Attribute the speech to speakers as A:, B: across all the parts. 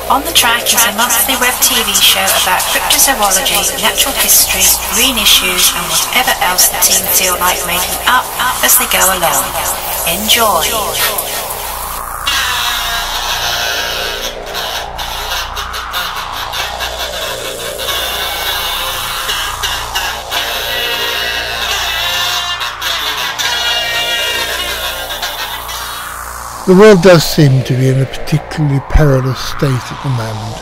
A: On the Track is a monthly webTV show about cryptozoology, natural history, green issues and whatever else the team feel like making up as they go along. Enjoy!
B: The world does seem to be in a particularly perilous state at the moment.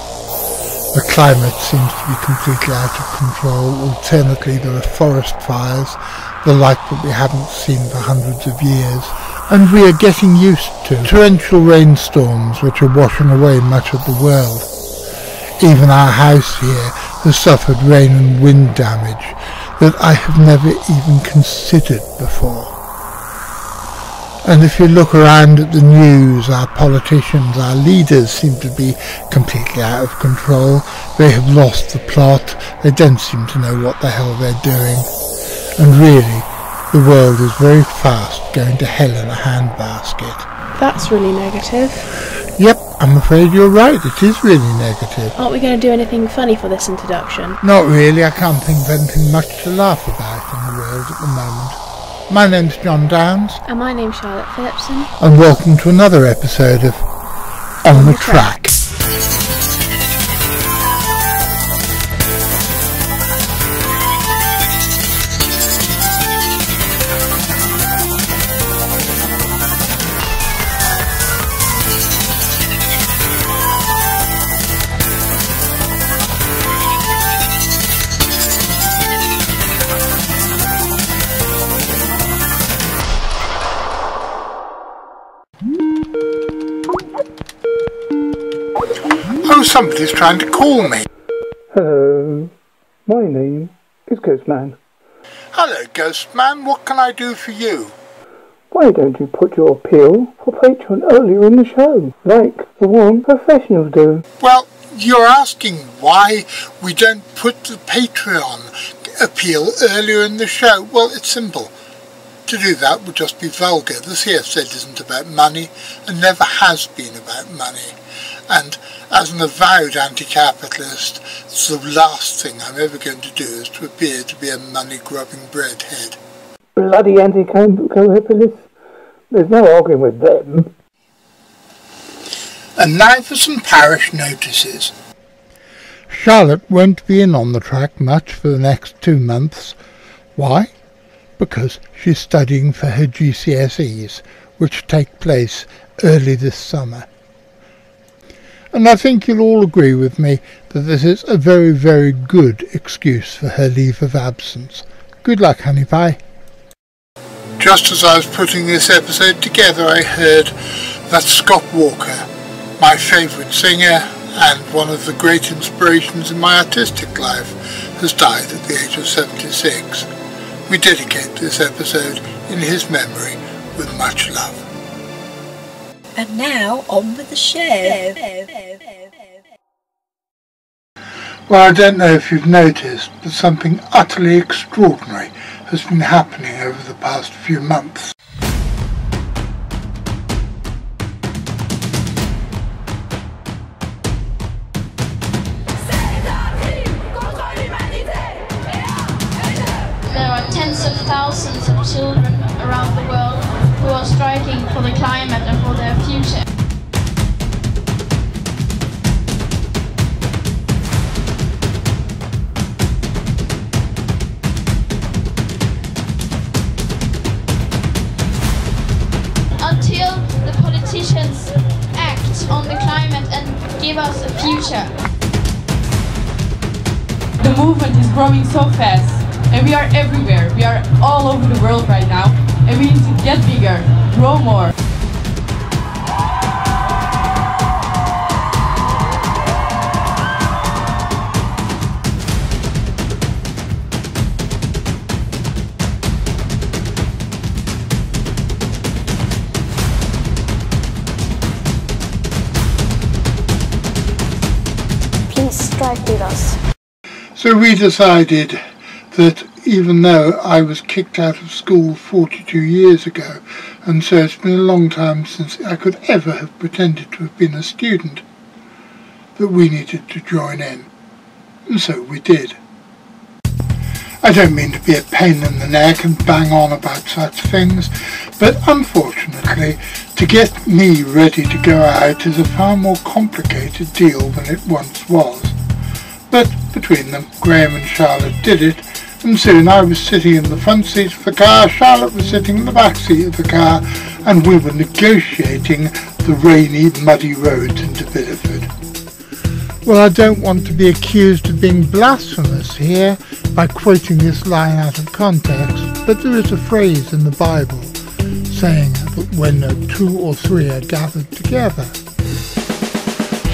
B: The climate seems to be completely out of control. Alternately, there are forest fires, the like that we haven't seen for hundreds of years, and we are getting used to torrential rainstorms which are washing away much of the world. Even our house here has suffered rain and wind damage that I have never even considered before. And if you look around at the news, our politicians, our leaders seem to be completely out of control. They have lost the plot. They don't seem to know what the hell they're doing. And really, the world is very fast going to hell in a handbasket.
C: That's really negative.
B: Yep, I'm afraid you're right. It is really negative.
C: Aren't we going to do anything funny for this introduction?
B: Not really. I can't think of anything much to laugh about in the world at the moment. My name's John Downs.
C: And my name's Charlotte Phillipson.
B: And welcome to another episode of On the Track. Oh, somebody's trying to call me.
D: Hello, my name is Ghostman.
B: Hello, Ghostman. What can I do for you?
D: Why don't you put your appeal for Patreon earlier in the show, like the one professionals do?
B: Well, you're asking why we don't put the Patreon appeal earlier in the show. Well, it's simple. To do that would just be vulgar. The CFZ isn't about money and never has been about money. And as an avowed anti-capitalist, it's the last thing I'm ever going to do is to appear to be a money-grubbing breadhead.
D: Bloody anti-capitalists. There's no arguing with them.
B: And now for some Parish notices. Charlotte won't be in On the Track much for the next 2 months. Why? Because she's studying for her GCSEs, which take place early this summer. And I think you'll all agree with me that this is a very, very good excuse for her leave of absence. Good luck, honey pie. Just as I was putting this episode together, I heard that Scott Walker, my favourite singer and one of the great inspirations in my artistic life, has died at the age of 76. We dedicate this episode in his memory with much love.
A: And now, on with the show.
B: Well, I don't know if you've noticed, but something utterly extraordinary has been happening over the past few months.
E: There are tens of thousands of children around the world who are striking for the climate and for their future. Until the politicians act on the climate and give us a future.
F: The movement is growing so fast, and we are everywhere. We are all over the world right now, and we need to get bigger, grow more.
E: Please strike with us.
B: So we decided that even though I was kicked out of school 42 years ago, and so it's been a long time since I could ever have pretended to have been a student, that we needed to join in. And so we did. I don't mean to be a pain in the neck and bang on about such things, but unfortunately, to get me ready to go out is a far more complicated deal than it once was. But between them, Graham and Charlotte did it, and soon I was sitting in the front seat of the car, Charlotte was sitting in the back seat of the car, and we were negotiating the rainy, muddy roads into Bideford. Well, I don't want to be accused of being blasphemous here by quoting this line out of context, but there is a phrase in the Bible saying that when 2 or 3 are gathered together.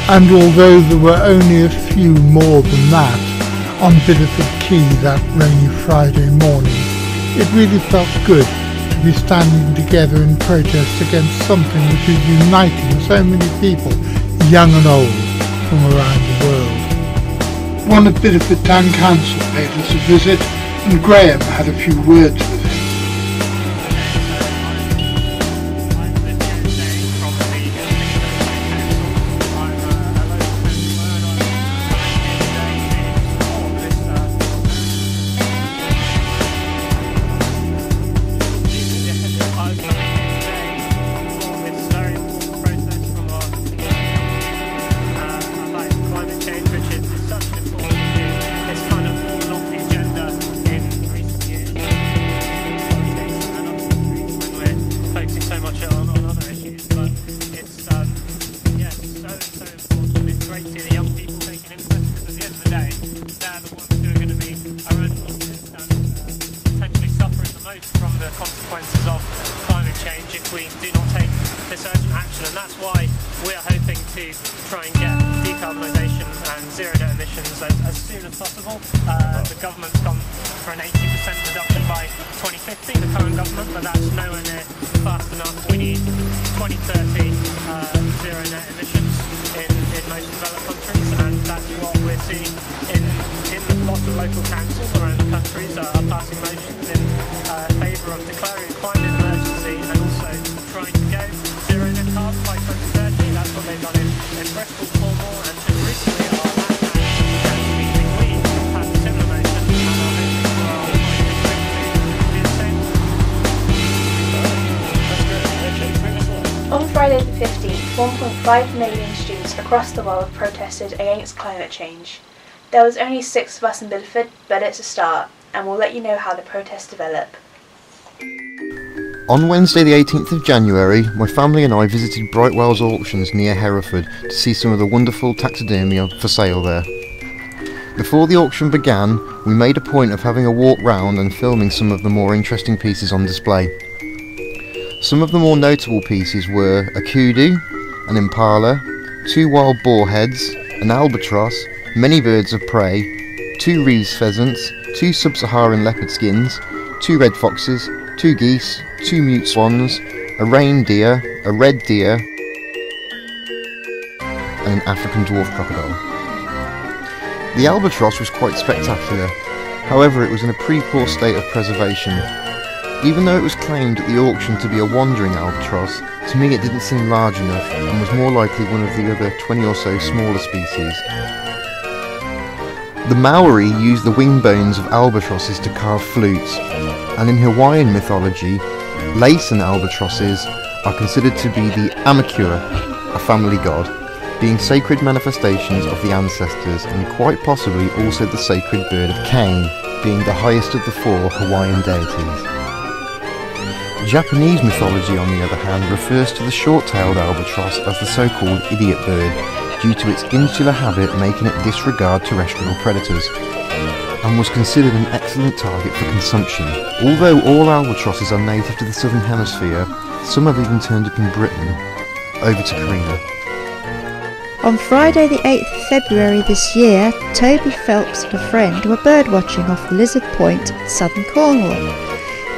B: And although there were only a few more than that on Bideford Quay that rainy Friday morning, it really felt good to be standing together in protest against something which is uniting so many people, young and old, from around the world. One of Bideford Town Council paid us a visit, and Graham had a few words with him.
G: The government's gone for an 80% reduction by 2050, the current government, but that's nowhere near fast enough. We need 2030 zero net emissions in most developed countries, and that's what we're seeing in lots of local councils around the country are passing motions in favour of declaring a climate emergency and also trying to go zero net carbon by 2030. That's what they've done in Bristol, Cornwall, and just recently our
C: On Friday the 15th, 1.5 million students across the world protested against climate change. There was only 6 of us in Bideford, but it's a start, and we'll let you know how the protests develop.
H: On Wednesday the 18th of January, my family and I visited Brightwell's auctions near Hereford to see some of the wonderful taxidermy for sale there. Before the auction began, we made a point of having a walk round and filming some of the more interesting pieces on display. Some of the more notable pieces were a kudu, an impala, 2 wild boar heads, an albatross, many birds of prey, 2 reeves pheasants, 2 sub-Saharan leopard skins, 2 red foxes, 2 geese, 2 mute swans, a reindeer, a red deer, and an African dwarf crocodile. The albatross was quite spectacular, however it was in a pretty poor state of preservation. Even though it was claimed at the auction to be a wandering albatross, to me it didn't seem large enough and was more likely one of the other 20 or so smaller species. The Maori used the wing bones of albatrosses to carve flutes, and in Hawaiian mythology, Laysan albatrosses are considered to be the Amakua, a family god, being sacred manifestations of the ancestors and quite possibly also the sacred bird of Cain, being the highest of the 4 Hawaiian deities. Japanese mythology, on the other hand, refers to the short-tailed albatross as the so-called idiot bird, due to its insular habit making it disregard terrestrial predators, and was considered an excellent target for consumption. Although all albatrosses are native to the southern hemisphere, some have even turned up in Britain. Over to Karina.
I: On Friday the 8th of February this year, Toby Phelps and a friend were birdwatching off the Lizard Point, southern Cornwall.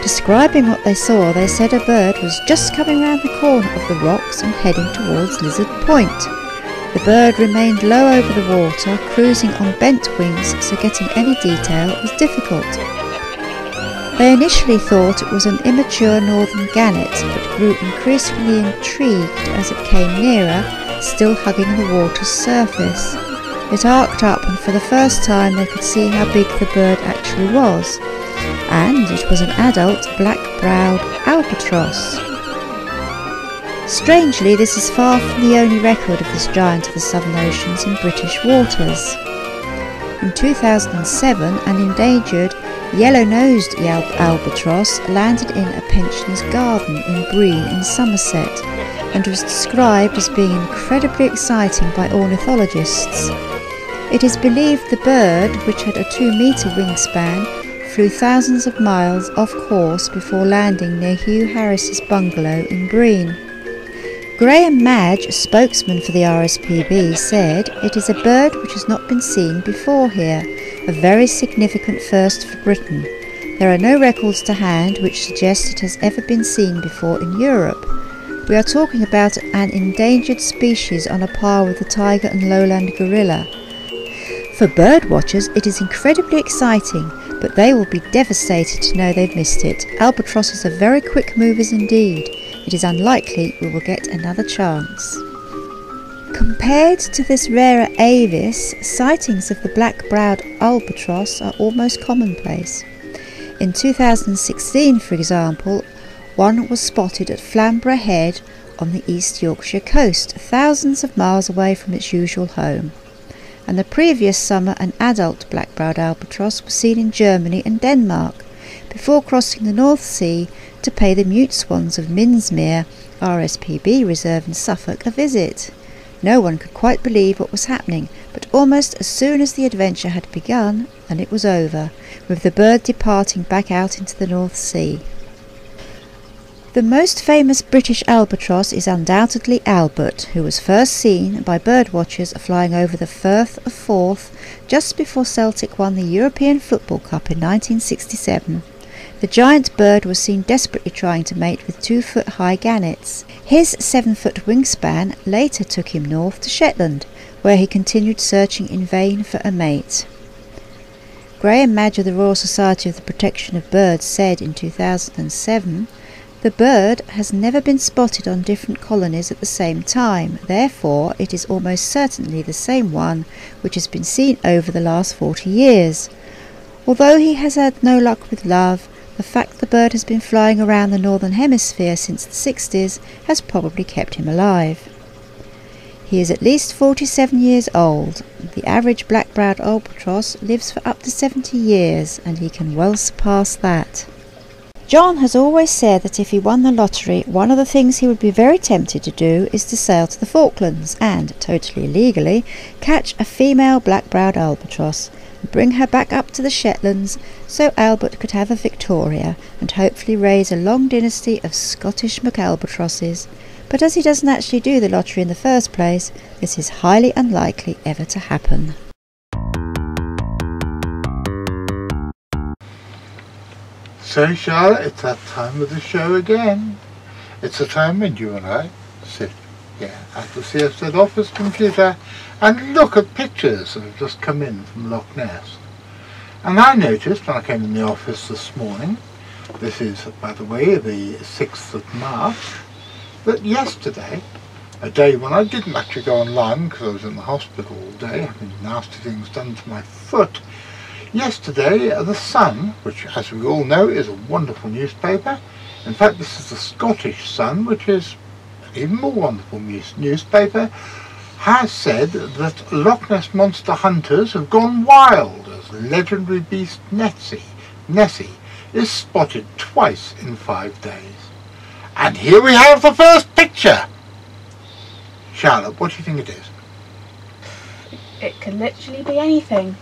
I: Describing what they saw, they said a bird was just coming round the corner of the rocks and heading towards Lizard Point. The bird remained low over the water, cruising on bent wings, so getting any detail was difficult. They initially thought it was an immature northern gannet, but grew increasingly intrigued as it came nearer, still hugging the water's surface. It arced up, and for the first time they could see how big the bird actually was. And it was an adult black-browed albatross. Strangely, this is far from the only record of this giant of the Southern Oceans in British waters. In 2007, an endangered yellow-nosed albatross landed in a pensioner's garden in Breen in Somerset and was described as being incredibly exciting by ornithologists. It is believed the bird, which had a 2-metre wingspan, flew thousands of miles off course before landing near Hugh Harris's bungalow in Breen. Graham Madge, spokesman for the RSPB, said, "It is a bird which has not been seen before here, a very significant first for Britain. There are no records to hand which suggest it has ever been seen before in Europe. We are talking about an endangered species on a par with the tiger and lowland gorilla. For bird watchers it is incredibly exciting, but they will be devastated to know they've missed it. Albatrosses are very quick movers indeed. It is unlikely we will get another chance." Compared to this rarer avis, sightings of the black-browed albatross are almost commonplace. In 2016, for example, one was spotted at Flamborough Head on the East Yorkshire coast, thousands of miles away from its usual home. And the previous summer an adult black-browed albatross was seen in Germany and Denmark, before crossing the North Sea to pay the mute swans of Minsmere RSPB reserve in Suffolk a visit. No one could quite believe what was happening, but almost as soon as the adventure had begun, and it was over, with the bird departing back out into the North Sea. The most famous British albatross is undoubtedly Albert, who was first seen by birdwatchers flying over the Firth of Forth just before Celtic won the European Football Cup in 1967. The giant bird was seen desperately trying to mate with 2-foot-high gannets. His 7-foot wingspan later took him north to Shetland, where he continued searching in vain for a mate. Graham Madge of the Royal Society of the Protection of Birds said in 2007, "The bird has never been spotted on different colonies at the same time, therefore it is almost certainly the same one which has been seen over the last 40 years. Although he has had no luck with love, the fact the bird has been flying around the Northern Hemisphere since the 60s has probably kept him alive." He is at least 47 years old. The average black-browed albatross lives for up to 70 years, and he can well surpass that. John has always said that if he won the lottery, one of the things he would be very tempted to do is to sail to the Falklands and, totally illegally, catch a female black-browed albatross and bring her back up to the Shetlands so Albert could have a Victoria and hopefully raise a long dynasty of Scottish McAlbatrosses. But as he doesn't actually do the lottery in the first place, this is highly unlikely ever to happen.
B: So, Charlotte, it's that time of the show again. It's the time when you and I sit here at the CSZ office computer and look at pictures that have just come in from Loch Ness. And I noticed when I came in the office this morning, this is, by the way, the 6th of March, that yesterday, a day when I didn't actually go online because I was in the hospital all day, having nasty things done to my foot, yesterday, The Sun, which as we all know is a wonderful newspaper, in fact this is the Scottish Sun, which is an even more wonderful newspaper, has said that Loch Ness monster hunters have gone wild as legendary beast Nessie is spotted twice in 5 days. And here we have the first picture! Charlotte, what do you think it is?
C: It could literally be anything.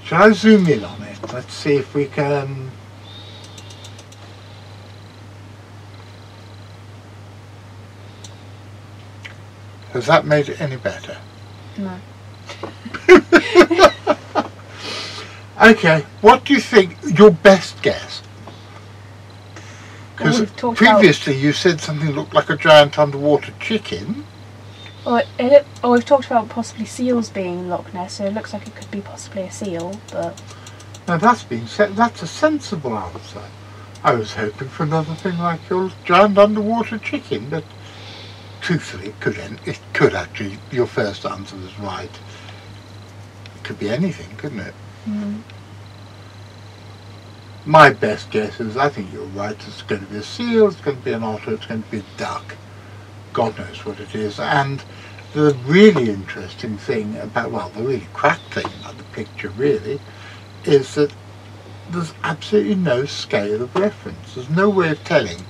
B: Shall I zoom in on it? Let's see if we can... Has that made it any better?
C: No.
B: Okay, what do you think, your best guess? Because previously you said something looked like a giant underwater chicken.
C: Well, we've talked about possibly seals being in Loch Ness, so it looks like it could be possibly a seal, but...
B: Now that's been said, that's a sensible answer. I was hoping for another thing like your giant underwater chicken, but truthfully, it could actually, your first answer was right. It could be anything, couldn't it?
C: Mm.
B: My best guess is, I think you're right, it's going to be a seal, it's going to be an otter, it's going to be a duck. God knows what it is. And the really interesting thing about, well, the really crack thing about the picture really, is that there's absolutely no scale of reference. There's no way of telling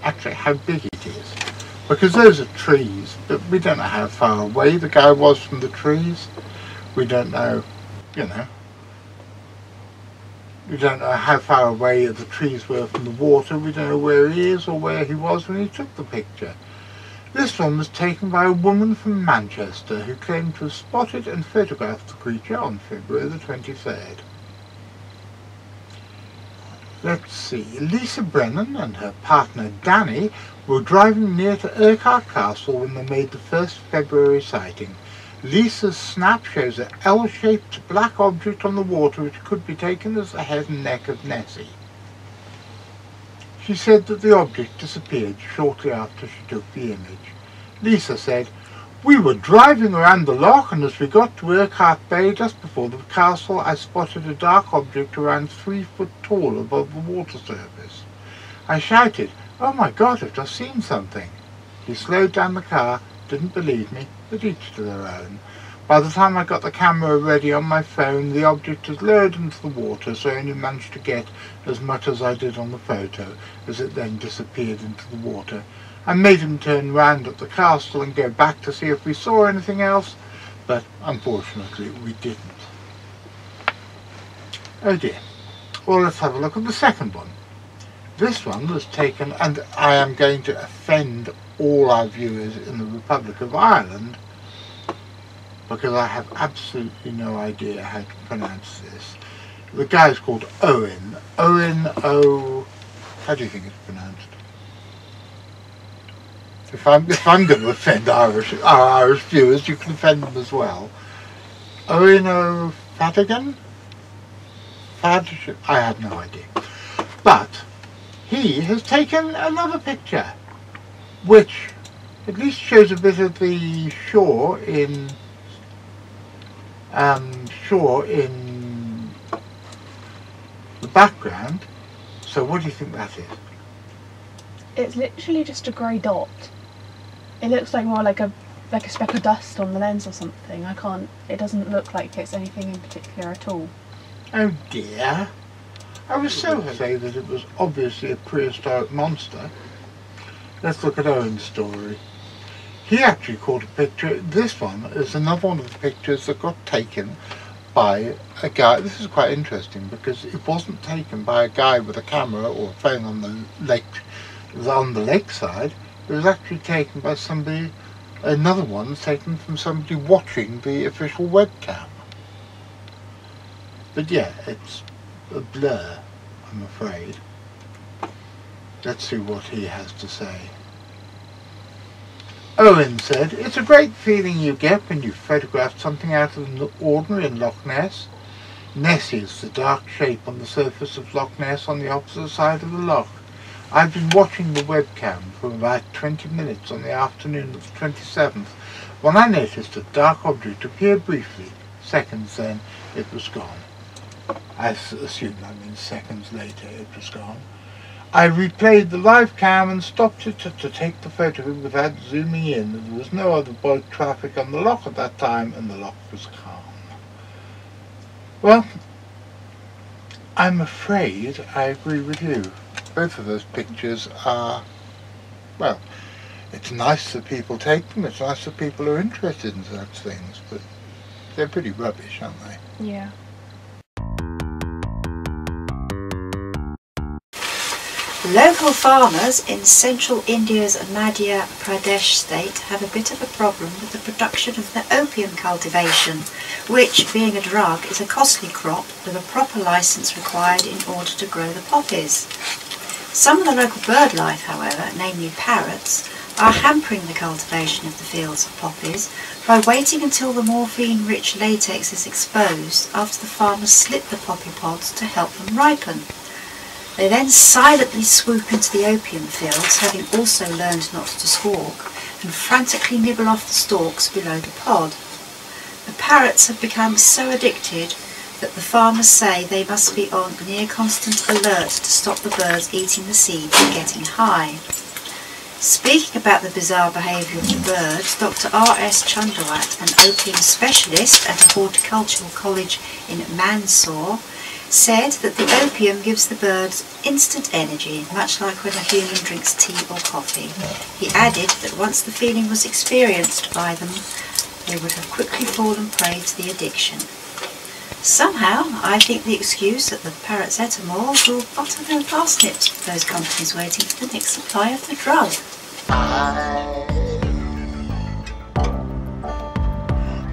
B: actually how big it is. Because those are trees, but we don't know how far away the guy was from the trees. We don't know, you know, we don't know how far away the trees were from the water. We don't know where he is or where he was when he took the picture. This one was taken by a woman from Manchester who claimed to have spotted and photographed the creature on February the 23rd. Let's see, Lisa Brennan and her partner Danny were driving near to Urquhart Castle when they made the first February sighting. Lisa's snap shows an L-shaped black object on the water which could be taken as the head and neck of Nessie. She said that the object disappeared shortly after she took the image. Lisa said, "We were driving around the loch, and as we got to Urquhart Bay just before the castle, I spotted a dark object around 3 foot tall above the water surface. I shouted, 'Oh my God, I've just seen something.' He slowed down the car, didn't believe me, but each to their own. By the time I got the camera ready on my phone, the object was lowered into the water, so I only managed to get as much as I did on the photo, as it then disappeared into the water. I made him turn round at the castle and go back to see if we saw anything else, but unfortunately we didn't." Oh dear. Well, let's have a look at the second one. This one was taken, and I am going to offend all our viewers in the Republic of Ireland, because I have absolutely no idea how to pronounce this. The guy's called Owen. Owen O... How do you think it's pronounced? If I'm going to offend our Irish viewers, you can offend them as well. Owen O Fadigan? I have no idea. But he has taken another picture, which at least shows a bit of the shore in the background. So what do you think that is?
C: It's literally just a grey dot. It looks like more like a speck of dust on the lens or something. It doesn't look like it's anything in particular at all.
B: Oh dear. I was so to say that it was obviously a prehistoric monster. Let's look at Owen's story. He actually caught a picture. This one is another one of the pictures that got taken by a guy. This is quite interesting because it wasn't taken by a guy with a camera or a phone on the lake. It was on the lakeside. It was actually taken by somebody. Another one taken from somebody watching the official webcam. But yeah, it's a blur, I'm afraid. Let's see what he has to say. Owen said, "It's a great feeling you get when you've photographed something out of the ordinary in Loch Ness. Nessie is the dark shape on the surface of Loch Ness on the opposite side of the loch. I've been watching the webcam for about 20 minutes on the afternoon of the 27th when I noticed a dark object appear briefly. Seconds then, it was gone." I assume that means seconds later it was gone. "I replayed the live cam and stopped it to take the photo without zooming in. There was no other boat traffic on the loch at that time and the loch was calm." Well, I'm afraid I agree with you. Both of those pictures are, well, it's nice that people take them, it's nice that people are interested in such things, but they're pretty rubbish, aren't they?
C: Yeah.
A: Local farmers in central India's Madhya Pradesh state have a bit of a problem with the production of the opium cultivation, which, being a drug, is a costly crop with a proper licence required in order to grow the poppies. Some of the local bird life, however, namely parrots, are hampering the cultivation of the fields of poppies by waiting until the morphine-rich latex is exposed after the farmers slit the poppy pods to help them ripen. They then silently swoop into the opium fields, having also learned not to squawk, and frantically nibble off the stalks below the pod. The parrots have become so addicted that the farmers say they must be on near constant alert to stop the birds eating the seeds and getting high. Speaking about the bizarre behaviour of the birds, Dr. R.S. Chundawat, an opium specialist at a horticultural college in Mandsaur, said that the opium gives the birds instant energy, much like when a human drinks tea or coffee. He added that once the feeling was experienced by them, they would have quickly fallen prey to the addiction. Somehow, I think the excuse that the paracetamol will butter their parsnips with those companies waiting for the next supply of the drug.
J: I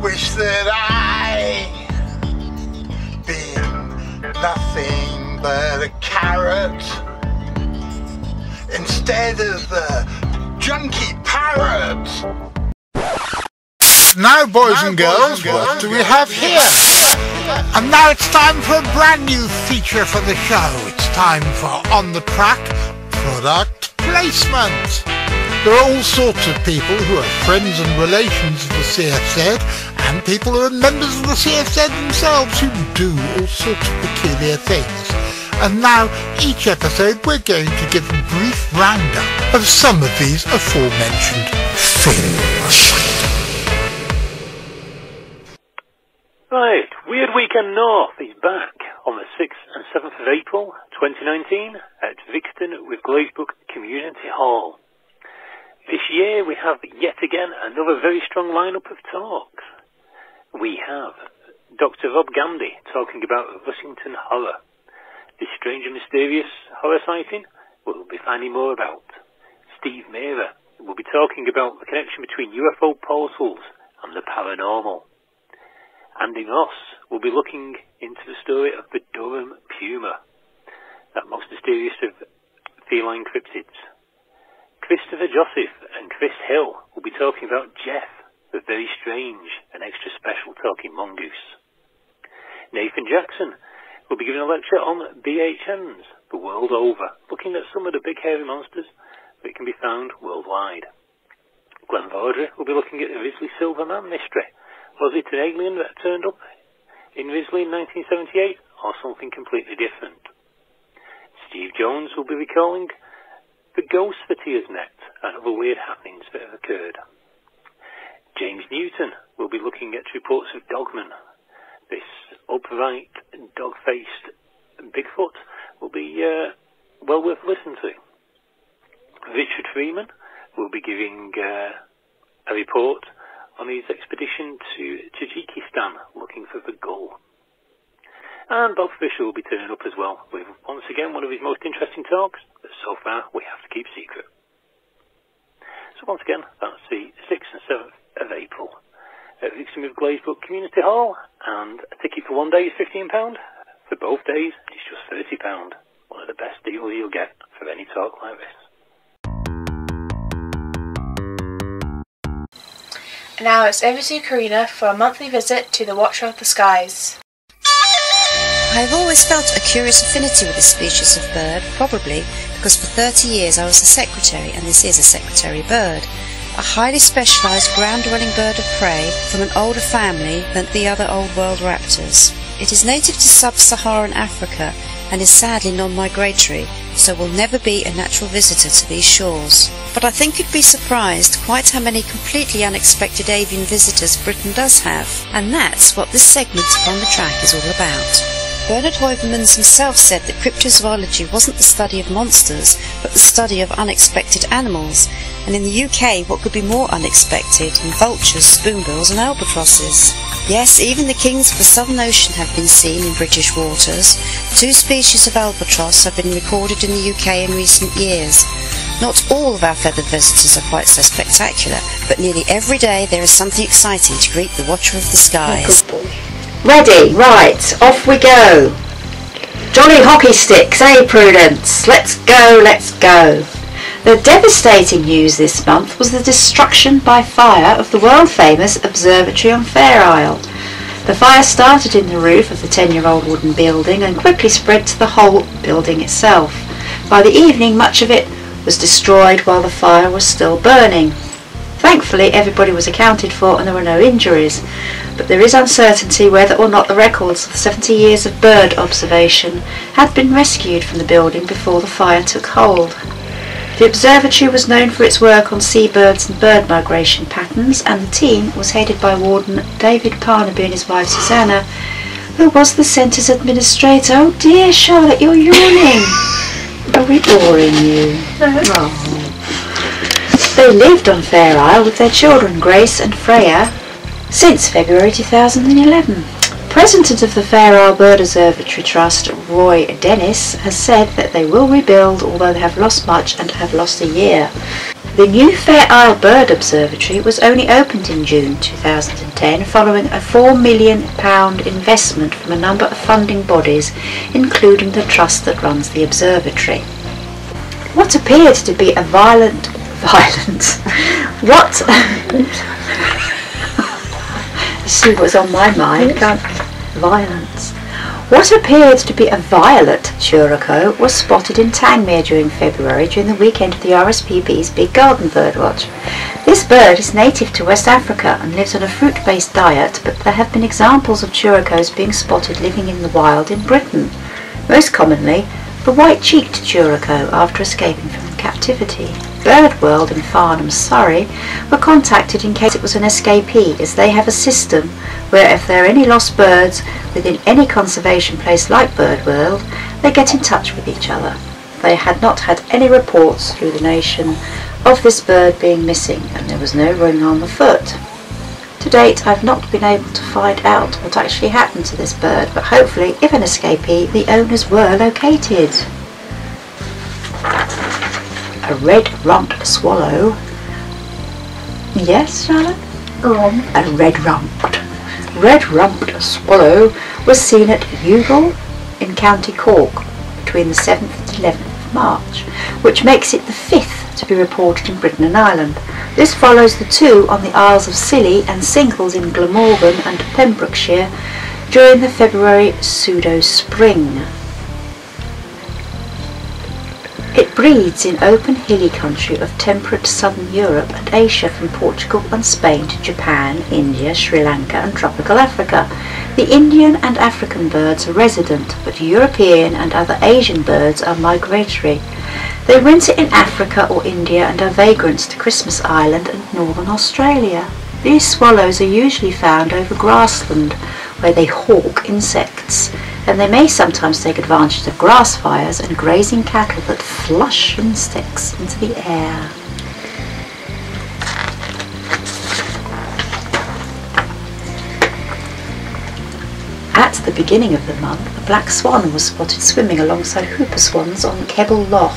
J: wish that I'd been nothing but a carrot instead of the junkie parrot.
B: Now, boys and girls, what do we have here? And now it's time for a brand new feature for the show. It's time for On the Track Product Placement. There are all sorts of people who are friends and relations of the CFZ, and people who are members of the CFZ themselves who do all sorts of peculiar things. And now, each episode, we're going to give a brief roundup of some of these aforementioned things.
K: Right, Weird Weekend North is back on the 6th and 7th of April 2019 at Vixton with Glazebrook Community Hall. This year we have yet again another very strong lineup of talks. We have Dr. Rob Gandy talking about Russington Horror. This strange and mysterious horror sighting we'll be finding more about. Steve Mera will be talking about the connection between UFO portals and the paranormal. Andy Ross will be looking into the story of the Durham Puma, that most mysterious of feline cryptids. Christopher Joseph and Chris Hill will be talking about Jeff, the very strange and extra special talking mongoose. Nathan Jackson will be giving a lecture on BHNs the world over, looking at some of the big hairy monsters that can be found worldwide. Glenn Vaudrey will be looking at the Risley Silverman mystery. Was it an alien that turned up in Risley in 1978, or something completely different? Steve Jones will be recalling the ghosts that he has met and other weird happenings that have occurred. James Newton will be looking at reports of Dogman. This upright, dog-faced Bigfoot will be well worth listening to. Richard Freeman will be giving a report on his expedition to Tajikistan looking for the gull. And Bob Fisher will be turning up as well with, once again, one of his most interesting talks that so far we have to keep secret. So once again, that's the 6th and 7th of April at Vixton with Glazebrook Community Hall, and a ticket for one day is £15. For both days, it's just £30. One of the best deals you'll get for any talk like this.
C: Now it's over to Karina for a monthly visit to the Watcher of the Skies.
I: I have always felt a curious affinity with this species of bird, probably because for 30 years I was a secretary, and this is a secretary bird. A highly specialised ground-dwelling bird of prey from an older family than the other Old World raptors. It is native to sub-Saharan Africa and is sadly non-migratory, so will never be a natural visitor to these shores. But I think you'd be surprised quite how many completely unexpected avian visitors Britain does have, and that's what this segment of On the Track is all about. Bernard Heuvelmans himself said that cryptozoology wasn't the study of monsters, but the study of unexpected animals, and in the UK what could be more unexpected than vultures, spoonbills and albatrosses? Yes, even the kings of the Southern Ocean have been seen in British waters. 2 species of albatross have been recorded in the UK in recent years. Not all of our feathered visitors are quite so spectacular, but nearly every day there is something exciting to greet the Watcher of the Skies.
A: Ready, right, off we go. Jolly hockey sticks, eh, Prudence? Let's go, let's go. The devastating news this month was the destruction by fire of the world-famous observatory on Fair Isle. The fire started in the roof of the 10-year-old wooden building and quickly spread to the whole building itself. By the evening, much of it was destroyed while the fire was still burning. Thankfully, everybody was accounted for and there were no injuries, but there is uncertainty whether or not the records of the 70 years of bird observation had been rescued from the building before the fire took hold. The observatory was known for its work on seabirds and bird migration patterns, and the team was headed by Warden David Parnaby and his wife Susanna, who was the centre's administrator. Oh dear, Charlotte, you're yawning. Are we boring you?
C: No.
A: Oh. They lived on Fair Isle with their children Grace and Freya since February 2011. President of the Fair Isle Bird Observatory Trust, Roy Dennis, has said that they will rebuild, although they have lost much and have lost a year. The new Fair Isle Bird Observatory was only opened in June 2010 following a £4 million investment from a number of funding bodies, including the trust that runs the observatory. What appeared to be a violence. See what's on my mind. Violence. What appeared to be a violet churaco was spotted in Tangmere during February during the weekend of the RSPB's Big Garden Birdwatch. This bird is native to West Africa and lives on a fruit-based diet, but there have been examples of churacos being spotted living in the wild in Britain. Most commonly, the white-cheeked churaco after escaping from captivity. Birdworld in Farnham, Surrey, were contacted in case it was an escapee, as they have a system where if there are any lost birds within any conservation place like Birdworld, they get in touch with each other. They had not had any reports through the nation of this bird being missing, and there was no ring on the foot. To date, I've not been able to find out what actually happened to this bird, but hopefully, if an escapee, the owners were located. A red-rumped swallow. Yes, Charlotte?
C: Go on.
A: A red-rumped swallow was seen at Youghal in County Cork between the 7th and 11th of March, which makes it the 5th to be reported in Britain and Ireland. This follows the 2 on the Isles of Scilly and Singles in Glamorgan and Pembrokeshire during the February pseudo-spring. It breeds in open hilly country of temperate southern Europe and Asia from Portugal and Spain to Japan, India, Sri Lanka and tropical Africa. The Indian and African birds are resident, but European and other Asian birds are migratory. They winter in Africa or India and are vagrants to Christmas Island and northern Australia. These swallows are usually found over grassland, where they hawk insects, and they may sometimes take advantage of grass fires and grazing cattle that flush insects into the air. At the beginning of the month, a black swan was spotted swimming alongside hooper swans on Kebble Loch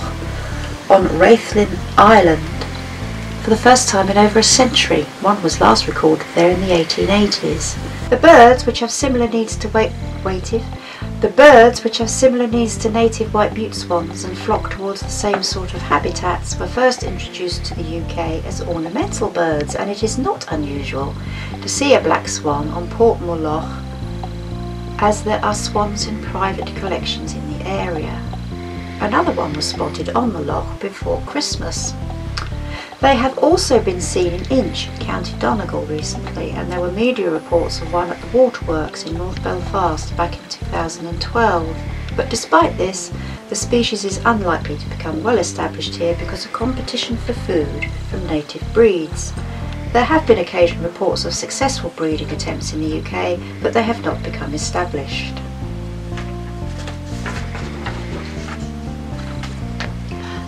A: on Rathlin Island for the first time in over a century. One was last recorded there in the 1880s. The birds, which have similar needs to native white-mute swans and flock towards the same sort of habitats, were first introduced to the UK as ornamental birds, and it is not unusual to see a black swan on Portmore Loch, as there are swans in private collections in the area. Another one was spotted on the loch before Christmas. They have also been seen in Inch, County Donegal recently, and there were media reports of one at the waterworks in North Belfast back in 2012. But despite this, the species is unlikely to become well established here because of competition for food from native breeds. There have been occasional reports of successful breeding attempts in the UK, but they have not become established.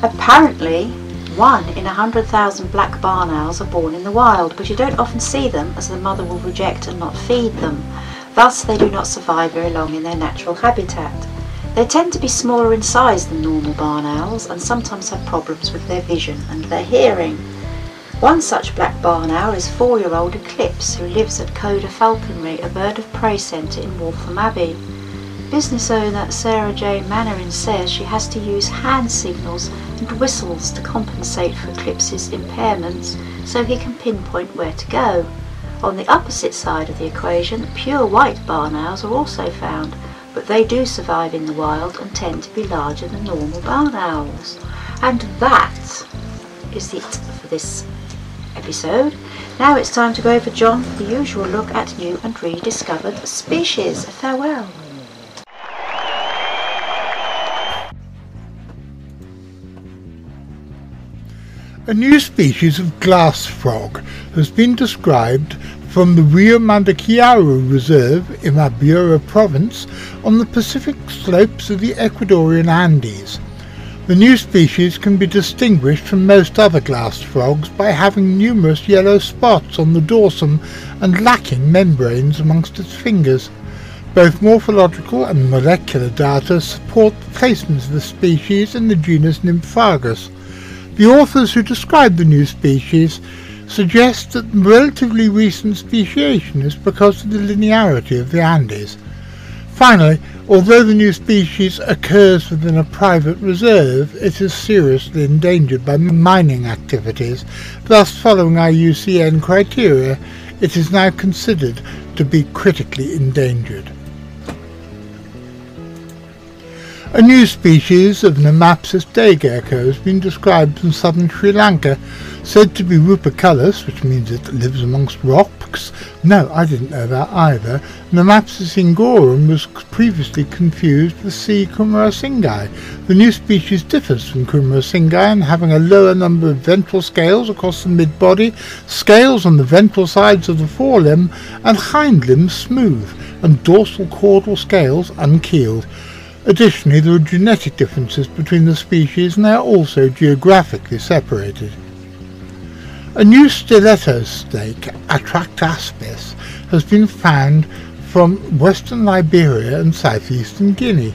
A: Apparently, 1 in 100,000 black barn owls are born in the wild, but you don't often see them as the mother will reject and not feed them. Thus, they do not survive very long in their natural habitat. They tend to be smaller in size than normal barn owls and sometimes have problems with their vision and their hearing. One such black barn owl is 4-year-old Eclipse, who lives at Coda Falconry, a bird of prey centre in Waltham Abbey. Business owner Sarah Jane Mannering says she has to use hand signals and whistles to compensate for Eclipse's impairments so he can pinpoint where to go. On the opposite side of the equation, pure white barn owls are also found, but they do survive in the wild and tend to be larger than normal barn owls. And that is it for this episode. Now it's time to go over John for the usual look at new and rediscovered species. Farewell.
B: A new species of glassfrog has been described from the Rio Mandaquiaro Reserve in Ibarra province on the Pacific slopes of the Ecuadorian Andes. The new species can be distinguished from most other glassfrogs by having numerous yellow spots on the dorsum and lacking membranes amongst its fingers. Both morphological and molecular data support the placement of the species in the genus Nymphagus. The authors who describe the new species suggest that relatively recent speciation is because of the linearity of the Andes. Finally, although the new species occurs within a private reserve, it is seriously endangered by mining activities. Thus, following IUCN criteria, it is now considered to be critically endangered. A new species of Nemapsis day gecko has been described in southern Sri Lanka, said to be rupicolous, which means it lives amongst rocks. No, I didn't know that either. Nemapsis ingorum was previously confused with C. kumarasingai. The new species differs from kumarasingai in having a lower number of ventral scales across the mid-body, scales on the ventral sides of the forelimb, and hind limbs smooth, and dorsal caudal scales unkeeled. Additionally, there are genetic differences between the species and they are also geographically separated. A new stiletto snake, Atractaspis, has been found from western Liberia and southeastern Guinea.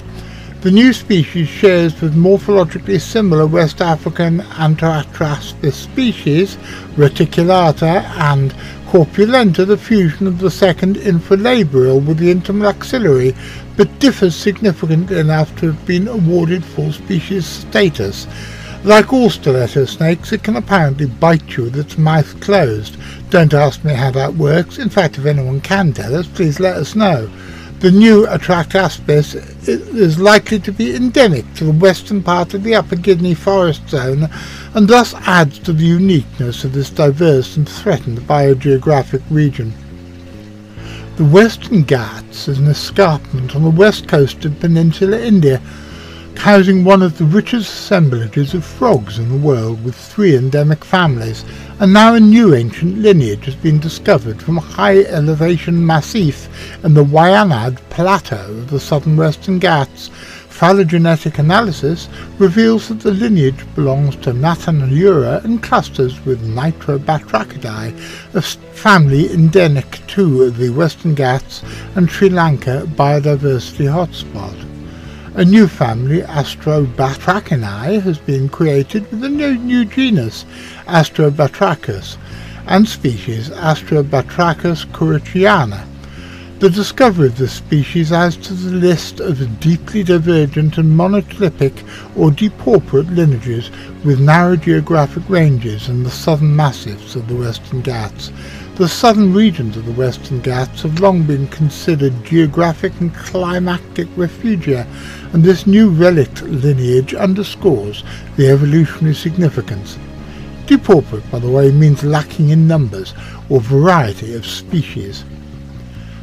B: The new species shares with morphologically similar West African Atractaspis species, Reticulata and corpulenta, the fusion of the second infralabial with the intermaxillary, but differs significantly enough to have been awarded full species status. Like all stiletto snakes, it can apparently bite you with its mouth closed. Don't ask me how that works. In fact, if anyone can tell us, please let us know. The new Atractaspis is likely to be endemic to the western part of the Upper Guinea forest zone and thus adds to the uniqueness of this diverse and threatened biogeographic region. The Western Ghats is an escarpment on the west coast of Peninsular India, housing one of the richest assemblages of frogs in the world with 3 endemic families, and now a new ancient lineage has been discovered from a high elevation massif in the Wayanad Plateau of the southern Western Ghats. Phylogenetic analysis reveals that the lineage belongs to Nathanalura and clusters with Nitrobatrachidae, a family endemic to the Western Ghats and Sri Lanka biodiversity hotspot. A new family, Astrobatrachinae, has been created with a new genus, Astrobatrachus, and species Astrobatrachus couriciana. The discovery of this species adds to the list of deeply divergent and monotypic or depauperate lineages with narrow geographic ranges in the southern massifs of the Western Ghats. The southern regions of the Western Ghats have long been considered geographic and climatic refugia, and this new relict lineage underscores the evolutionary significance. Depauperate, by the way, means lacking in numbers or variety of species.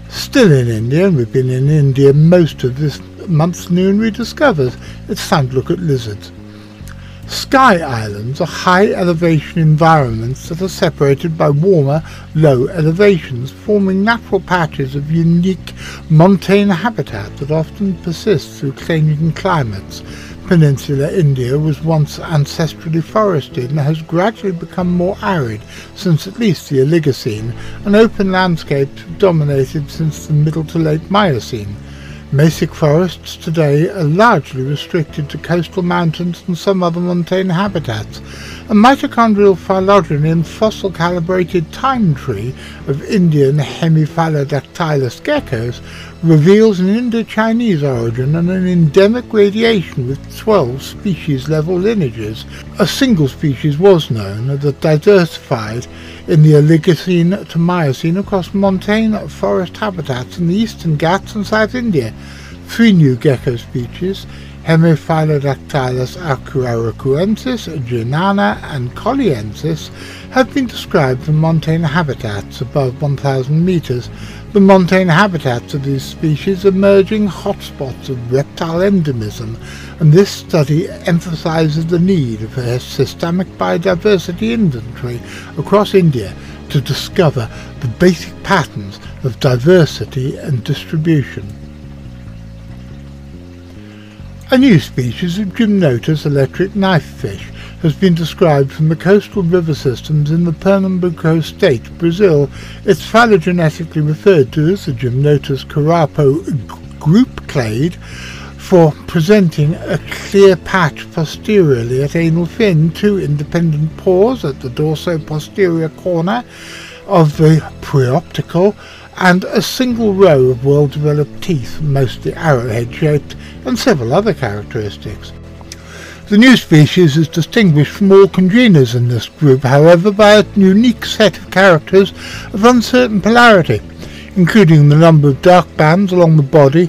B: Still in India, and we've been in India most of this month's new and rediscovered, it's time to look at lizards. Sky islands are high elevation environments that are separated by warmer, low elevations, forming natural patches of unique montane habitat that often persists through changing climates. Peninsular India was once ancestrally forested and has gradually become more arid since at least the Oligocene, and open landscapes have dominated since the middle to late Miocene. Mesic forests today are largely restricted to coastal mountains and some other montane habitats. A mitochondrial phylogeny and fossil calibrated time tree of Indian hemiphallodactylus geckos reveals an Indo-Chinese origin and an endemic radiation with 12 species-level lineages. A single species was known that diversified in the Oligocene to Miocene across montane forest habitats in the eastern Ghats and South India. 3 new gecko species, Hemiphyllodactylus arcuaracuensis, Giannana and Colliensis have been described from montane habitats above 1,000 metres. The montane habitats of these species are emerging hotspots of reptile endemism, and this study emphasises the need for a systemic biodiversity inventory across India to discover the basic patterns of diversity and distribution. A new species of Gymnotus electric knifefish has been described from the coastal river systems in the Pernambuco state, Brazil. It's phylogenetically referred to as the Gymnotus carapo group clade for presenting a clear patch posteriorly at anal fin, 2 independent pores at the dorso-posterior corner of the preoptical, and a single row of well-developed teeth, mostly arrowhead-shaped, and several other characteristics. The new species is distinguished from all congeners in this group, however, by a unique set of characters of uncertain polarity, including the number of dark bands along the body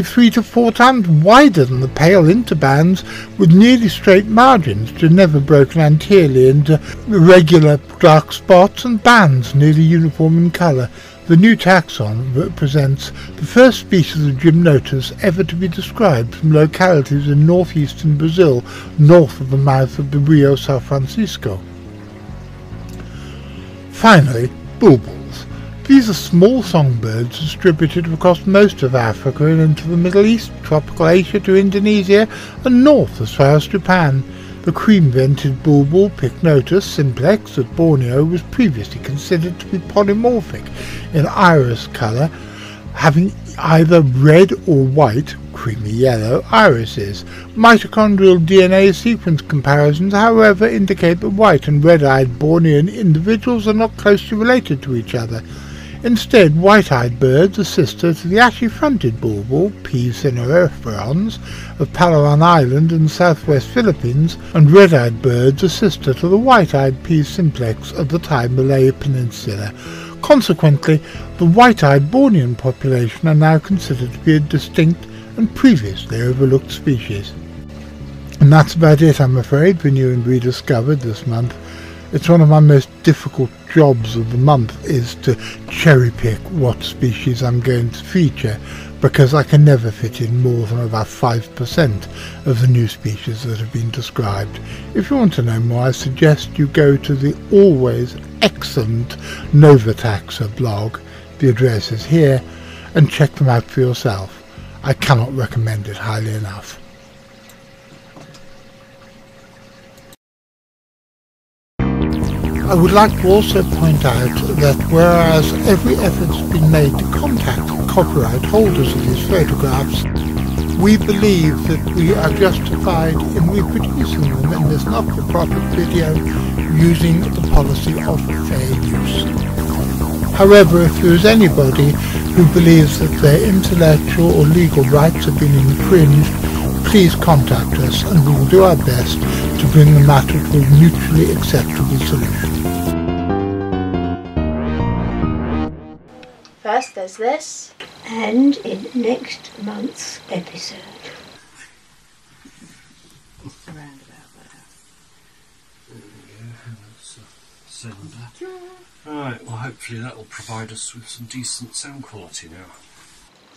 B: 3 to 4 times wider than the pale interbands, with nearly straight margins, which are never broken anteriorly into irregular dark spots, and bands nearly uniform in colour. The new taxon represents the first species of Gymnotus ever to be described from localities in northeastern Brazil, north of the mouth of the Rio São Francisco. Finally, bulbuls. These are small songbirds distributed across most of Africa and into the Middle East, tropical Asia to Indonesia, and north as far as Japan. The cream-vented bulbul Pycnotus simplex of Borneo was previously considered to be polymorphic in iris colour, having either red or white, creamy yellow, irises. Mitochondrial DNA sequence comparisons, however, indicate that white and red-eyed Bornean individuals are not closely related to each other. Instead, white-eyed birds are sister to the ashy-fronted bulbul, P. cinereferens, of Palawan Island in the southwest Philippines, and red-eyed birds are sister to the white-eyed P. simplex of the Thai Malay Peninsula. Consequently, the white-eyed Bornean population are now considered to be a distinct and previously overlooked species. And that's about it, I'm afraid, for New and Rediscovered this month. It's one of my most difficult jobs of the month, is to cherry pick what species I'm going to feature, because I can never fit in more than about 5% of the new species that have been described. If you want to know more, I suggest you go to the always excellent Novataxa blog, the address is here, and check them out for yourself. I cannot recommend it highly enough. I would like to also point out that whereas every effort's been made to contact the copyright holders of these photographs, we believe that we are justified in reproducing them in this not-for-profit video using the policy of fair use. However, if there is anybody who believes that their intellectual or legal rights have been infringed, please contact us and we will do our best to bring the matter to a mutually acceptable solution.
C: First there's this.
A: And in next month's episode. Around about there.
L: Yeah, let's send that. Right, well hopefully that will provide us with some decent sound quality now.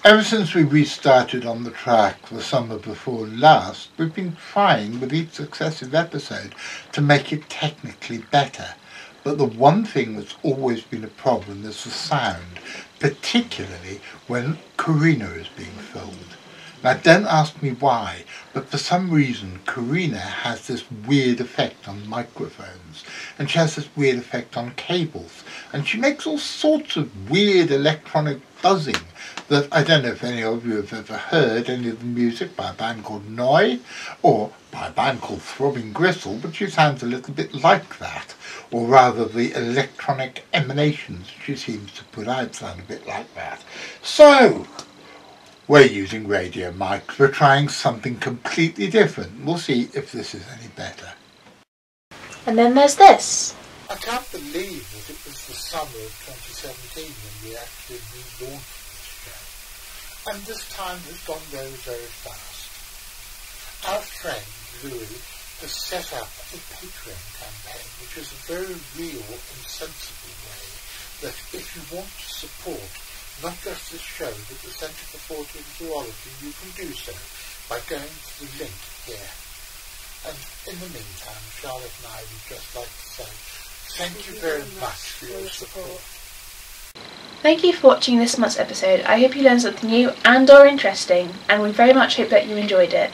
B: Ever since we restarted on the track the summer before last, we've been trying with each successive episode to make it technically better. But the one thing that's always been a problem is the sound, particularly when Karina is being filmed. Now don't ask me why, but for some reason Karina has this weird effect on microphones, and she has this weird effect on cables, and she makes all sorts of weird electronic buzzing that I don't know if any of you have ever heard any of the music by a band called Noi, or by a band called Throbbing Gristle, but she sounds a little bit like that, or rather the electronic emanations she seems to put out sound a bit like that. So, we're using radio mics, we're trying something completely different. We'll see if this is any better.
C: And then there's this.
B: I can't believe that it was the summer of 2017 when we actually relaunched this show. And this time has gone very, very fast. Our friend Louis has set up a Patreon campaign, which is a very real and sensible way that if you want to support not just this show but the Centre for Fortean Zoology, you can do so by going to the link here. And in the meantime, Charlotte and I would just like to say thank you very much for your support.
C: Thank you for watching this month's episode. I hope you learned something new and or interesting, and we very much hope that you enjoyed it.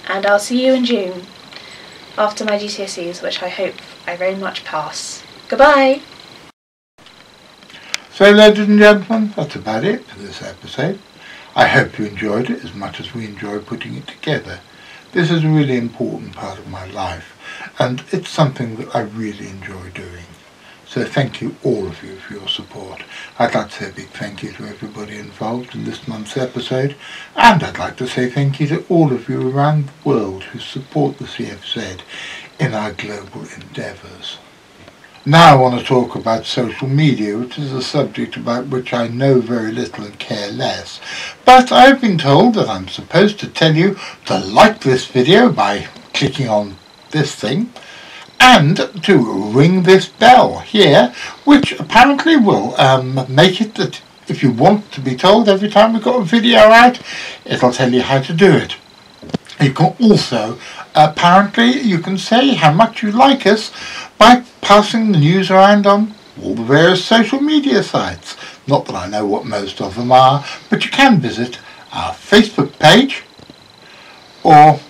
C: And I'll see you in June, after my GCSEs, which I hope I very much pass. Goodbye!
B: So ladies and gentlemen, that's about it for this episode. I hope you enjoyed it as much as we enjoyed putting it together. This is a really important part of my life, and it's something that I really enjoy doing. So thank you, all of you, for your support. I'd like to say a big thank you to everybody involved in this month's episode, and I'd like to say thank you to all of you around the world who support the CFZ in our global endeavours. Now I want to talk about social media, which is a subject about which I know very little and care less. But I've been told that I'm supposed to tell you to like this video by clicking on this thing, and to ring this bell here, which apparently will make it that if you want to be told every time we've got a video out, it'll tell you how to do it. You can also, apparently, you can say how much you like us by passing the news around on all the various social media sites. Not that I know what most of them are, but you can visit our Facebook page or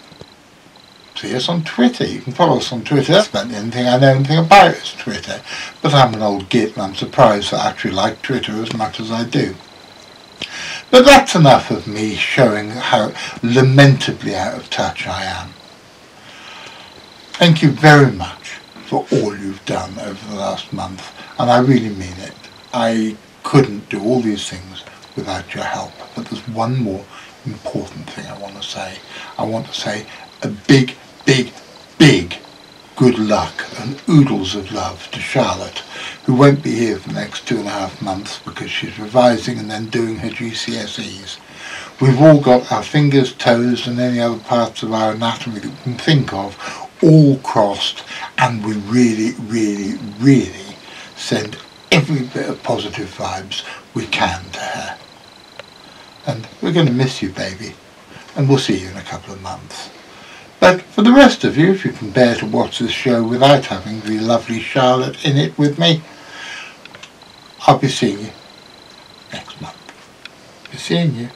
B: see us on Twitter. You can follow us on Twitter. That's about the only thing I know anything about is Twitter. But I'm an old git and I'm surprised that I actually like Twitter as much as I do. But that's enough of me showing how lamentably out of touch I am. Thank you very much for all you've done over the last month, and I really mean it. I couldn't do all these things without your help. But there's one more important thing I want to say. I want to say a big, big, big good luck and oodles of love to Charlotte, who won't be here for the next 2.5 months because she's revising and then doing her GCSEs. We've all got our fingers, toes and any other parts of our anatomy that we can think of all crossed, and we really, really, really send every bit of positive vibes we can to her. And we're going to miss you, baby, and we'll see you in a couple of months. But for the rest of you, if you can bear to watch this show without having the lovely Charlotte in it with me, I'll be seeing you next month. Be seeing you.